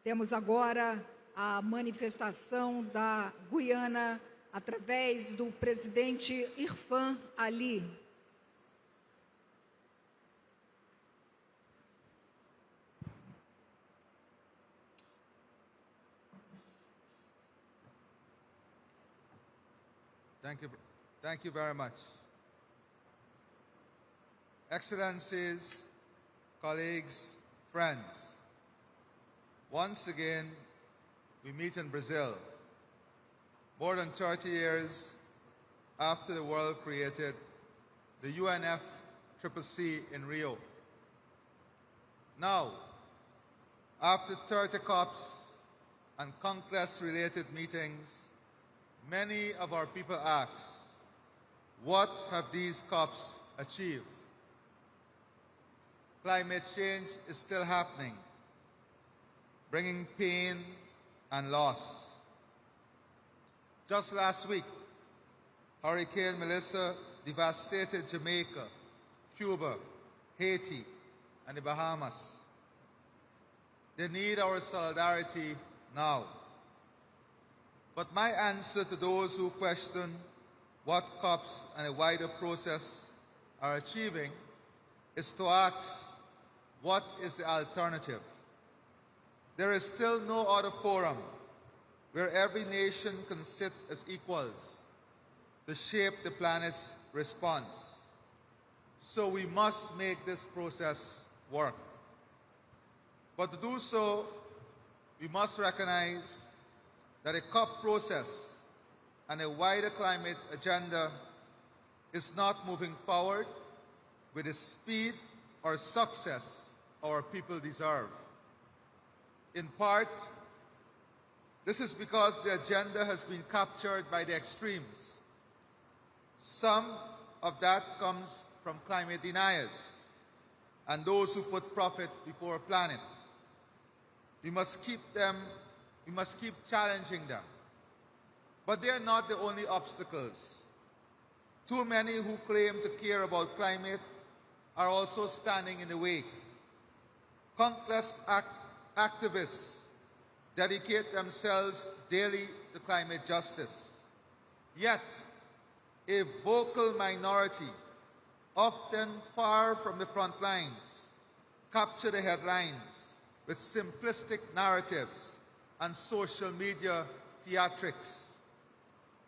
Temos agora a manifestação da Guiana através do presidente Irfan Ali. Thank you very much. Excellencies, colleagues, friends, once again, we meet in Brazil, more than 30 years after the world created the UNFCCC in Rio. Now, after 30 COPs and conquest-related meetings, many of our people ask, what have these COPs achieved? Climate change is still happening, bringing pain and loss. Just last week, Hurricane Melissa devastated Jamaica, Cuba, Haiti, and the Bahamas. They need our solidarity now. But my answer to those who question what COPs and a wider process are achieving is to ask, what is the alternative? There is still no other forum where every nation can sit as equals to shape the planet's response. So we must make this process work. But to do so, we must recognize that a COP process and a wider climate agenda is not moving forward with the speed or success our people deserve. In part, this is because the agenda has been captured by the extremes. Some of that comes from climate deniers and those who put profit before planet. We must keep challenging them. But they're not the only obstacles. Too many who claim to care about climate are also standing in the way. Countless activists dedicate themselves daily to climate justice. Yet, a vocal minority, often far from the front lines, capture the headlines with simplistic narratives and social media theatrics.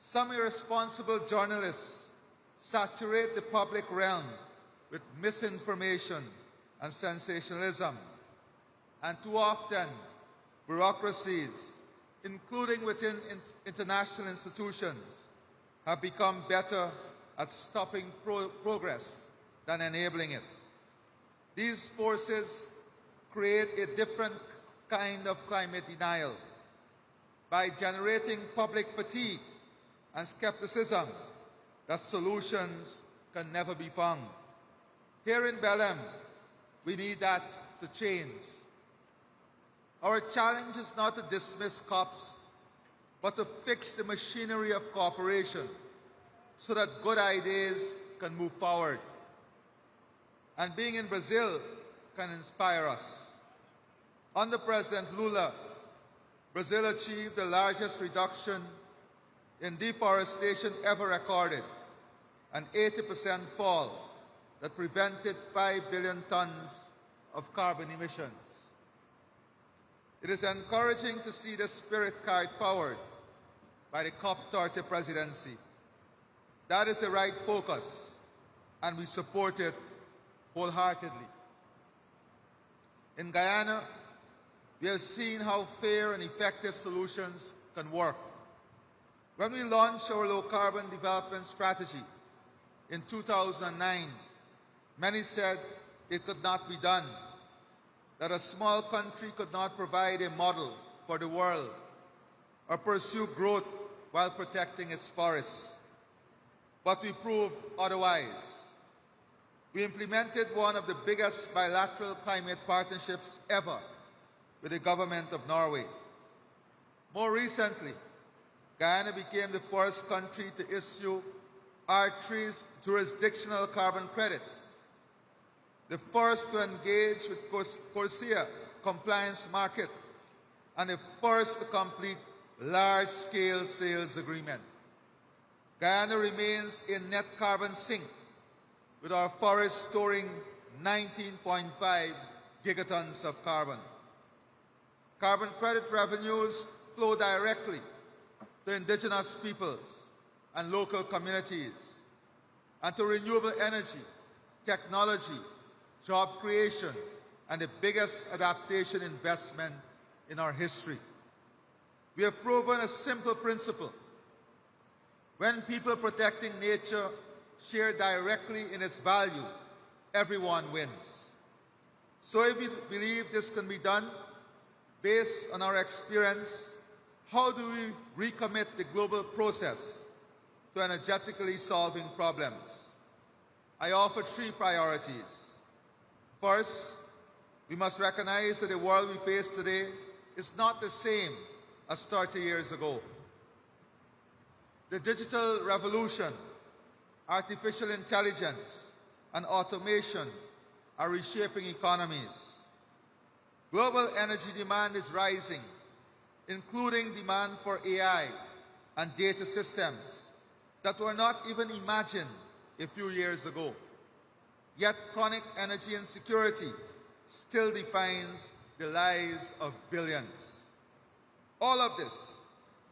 Some irresponsible journalists saturate the public realm with misinformation and sensationalism. And too often, bureaucracies, including within international institutions, have become better at stopping progress than enabling it. These forces create a different kind of climate denial by generating public fatigue and skepticism that solutions can never be found. Here in Belém, we need that to change. Our challenge is not to dismiss COPs, but to fix the machinery of cooperation so that good ideas can move forward. And being in Brazil can inspire us. Under President Lula, Brazil achieved the largest reduction in deforestation ever recorded, an 80% fall that prevented 5 billion tons of carbon emissions. It is encouraging to see the spirit carried forward by the COP30 presidency. That is the right focus, and we support it wholeheartedly. In Guyana, we have seen how fair and effective solutions can work. When we launched our low-carbon development strategy in 2009, many said it could not be done, that a small country could not provide a model for the world or pursue growth while protecting its forests. But we proved otherwise. We implemented one of the biggest bilateral climate partnerships ever with the government of Norway. More recently, Guyana became the first country to issue R3's jurisdictional carbon credits, the first to engage with CORSIA compliance market, and the first to complete large-scale sales agreement. Guyana remains in net carbon sink, with our forests storing 19.5 gigatons of carbon. Carbon credit revenues flow directly to indigenous peoples and local communities, and to renewable energy, technology, job creation, and the biggest adaptation investment in our history. We have proven a simple principle. When people protecting nature share directly in its value, everyone wins. So if we believe this can be done, based on our experience, how do we recommit the global process to energetically solving problems? I offer 3 priorities. First, we must recognize that the world we face today is not the same as 30 years ago. The digital revolution, artificial intelligence, and automation are reshaping economies. Global energy demand is rising, including demand for AI and data systems that were not even imagined a few years ago. Yet chronic energy insecurity still defines the lives of billions. All of this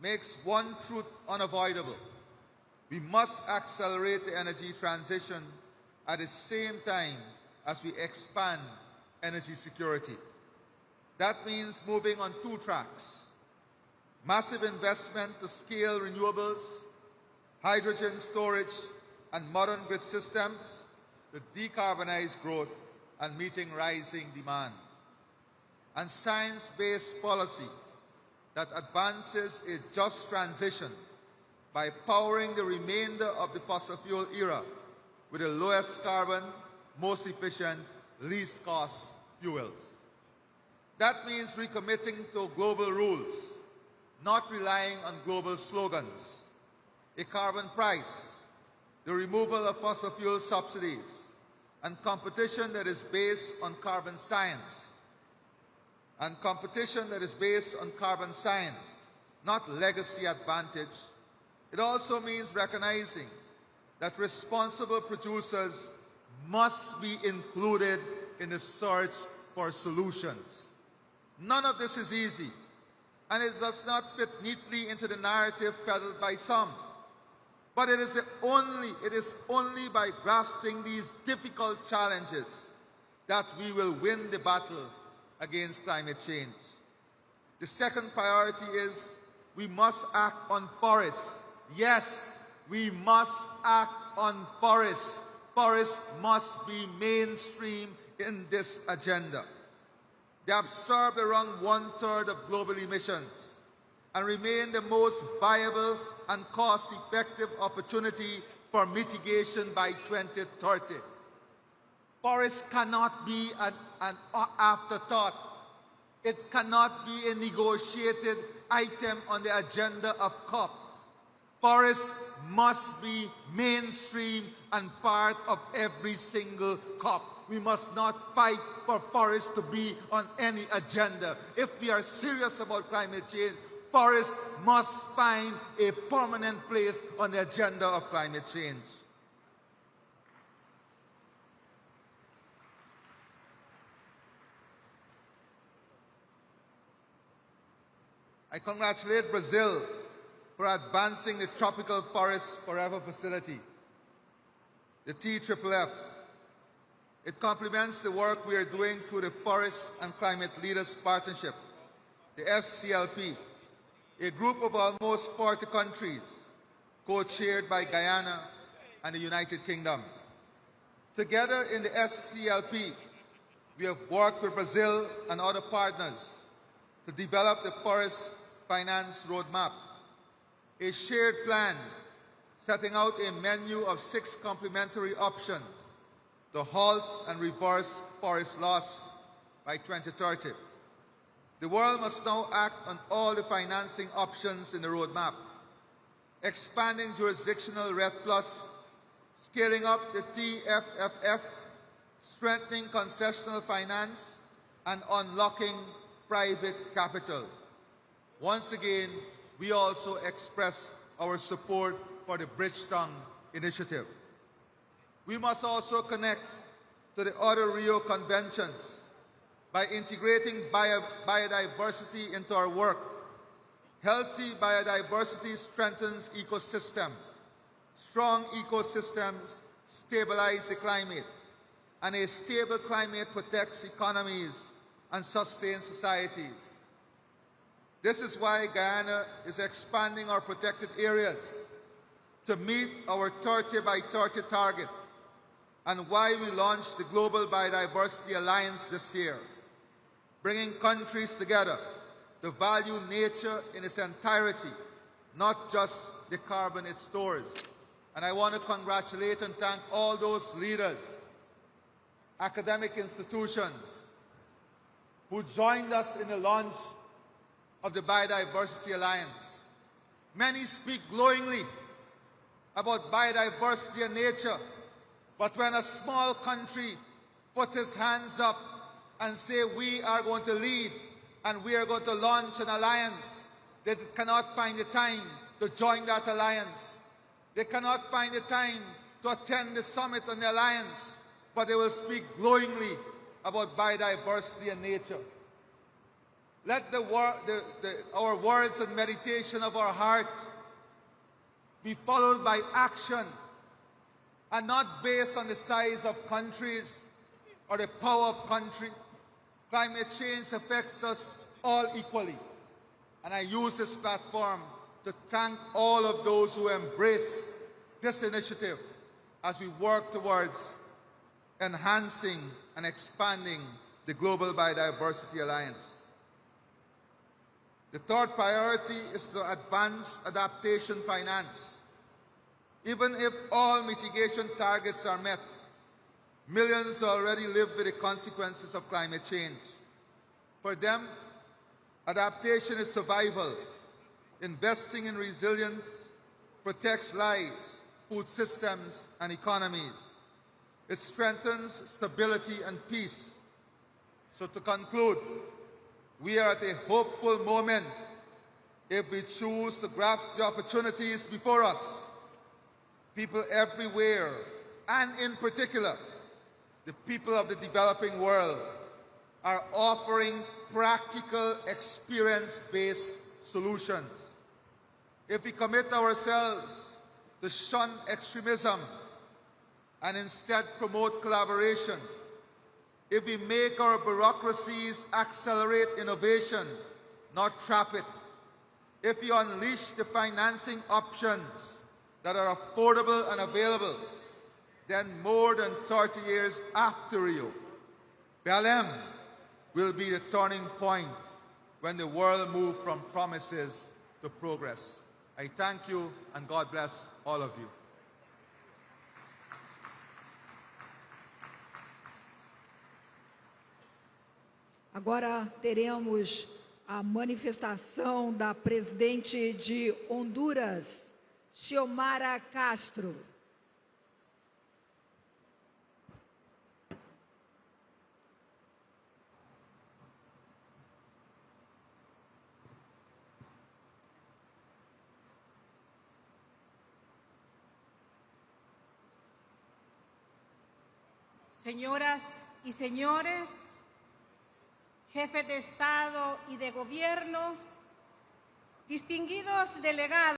makes one truth unavoidable. We must accelerate the energy transition at the same time as we expand energy security. That means moving on 2 tracks: massive investment to scale renewables, hydrogen storage, and modern grid systems to decarbonize growth and meeting rising demand, and science-based policy that advances a just transition by powering the remainder of the fossil fuel era with the lowest carbon, most efficient, least cost fuels. That means recommitting to global rules, not relying on global slogans, a carbon price, the removal of fossil fuel subsidies, and competition that is based on carbon science. And competition that is based on carbon science, not legacy advantage. It also means recognizing that responsible producers must be included in the search for solutions. None of this is easy, and it does not fit neatly into the narrative peddled by some. But it is only by grasping these difficult challenges that we will win the battle against climate change. The second priority is we must act on forests. Yes, we must act on forests. Forests must be mainstream in this agenda. They absorb around 1/3 of global emissions and remain the most viable and cost-effective opportunity for mitigation by 2030. Forests cannot be an afterthought. It cannot be a negotiated item on the agenda of COP. Forests must be mainstream and part of every single COP. We must not fight for forests to be on any agenda. If we are serious about climate change, forests must find a permanent place on the agenda of climate change. I congratulate Brazil for advancing the Tropical Forest Forever facility, the TFFF. It complements the work we are doing through the Forest and Climate Leaders Partnership, the FCLP, a group of almost 40 countries, co-chaired by Guyana and the United Kingdom. Together in the FCLP, we have worked with Brazil and other partners to develop the Forest Finance Roadmap, a shared plan setting out a menu of 6 complementary options to halt and reverse forest loss by 2030. The world must now act on all the financing options in the roadmap, expanding jurisdictional REDD+, scaling up the TFFF, strengthening concessional finance, and unlocking private capital. Once again, we also express our support for the Bridgetown Initiative. We must also connect to the other Rio Conventions by integrating biodiversity into our work. Healthy biodiversity strengthens ecosystem. Strong ecosystems stabilize the climate, and a stable climate protects economies and sustains societies. This is why Guyana is expanding our protected areas to meet our 30 by 30 target, and why we launched the Global Biodiversity Alliance this year, bringing countries together to value nature in its entirety, not just the carbon it stores. And I want to congratulate and thank all those leaders, academic institutions, who joined us in the launch of the Biodiversity Alliance. Many speak glowingly about biodiversity and nature, but when a small country puts its hands up and say we are going to lead and we are going to launch an alliance, they cannot find the time to join that alliance. They cannot find the time to attend the summit on the alliance, but they will speak glowingly about biodiversity and nature. Let our words and meditation of our heart be followed by action, and not based on the size of countries or the power of country. Climate change affects us all equally. And I use this platform to thank all of those who embrace this initiative as we work towards enhancing and expanding the Global Biodiversity Alliance. The third priority is to advance adaptation finance. Even if all mitigation targets are met, millions already live with the consequences of climate change. For them, adaptation is survival. Investing in resilience protects lives, food systems, and economies. It strengthens stability and peace. So to conclude, we are at a hopeful moment if we choose to grasp the opportunities before us. People everywhere, and in particular, the people of the developing world, are offering practical, experience-based solutions. If we commit ourselves to shun extremism and instead promote collaboration, if we make our bureaucracies accelerate innovation, not trap it, if we unleash the financing options that are affordable and available, then more than 30 years after Rio, BLM will be the turning point when the world moves from promises to progress. I thank you, and God bless all of you. Agora teremos a manifestação da presidente de Honduras, Xiomara Castro. Señoras y señores, jefes de Estado y de Gobierno, distinguidos delegados,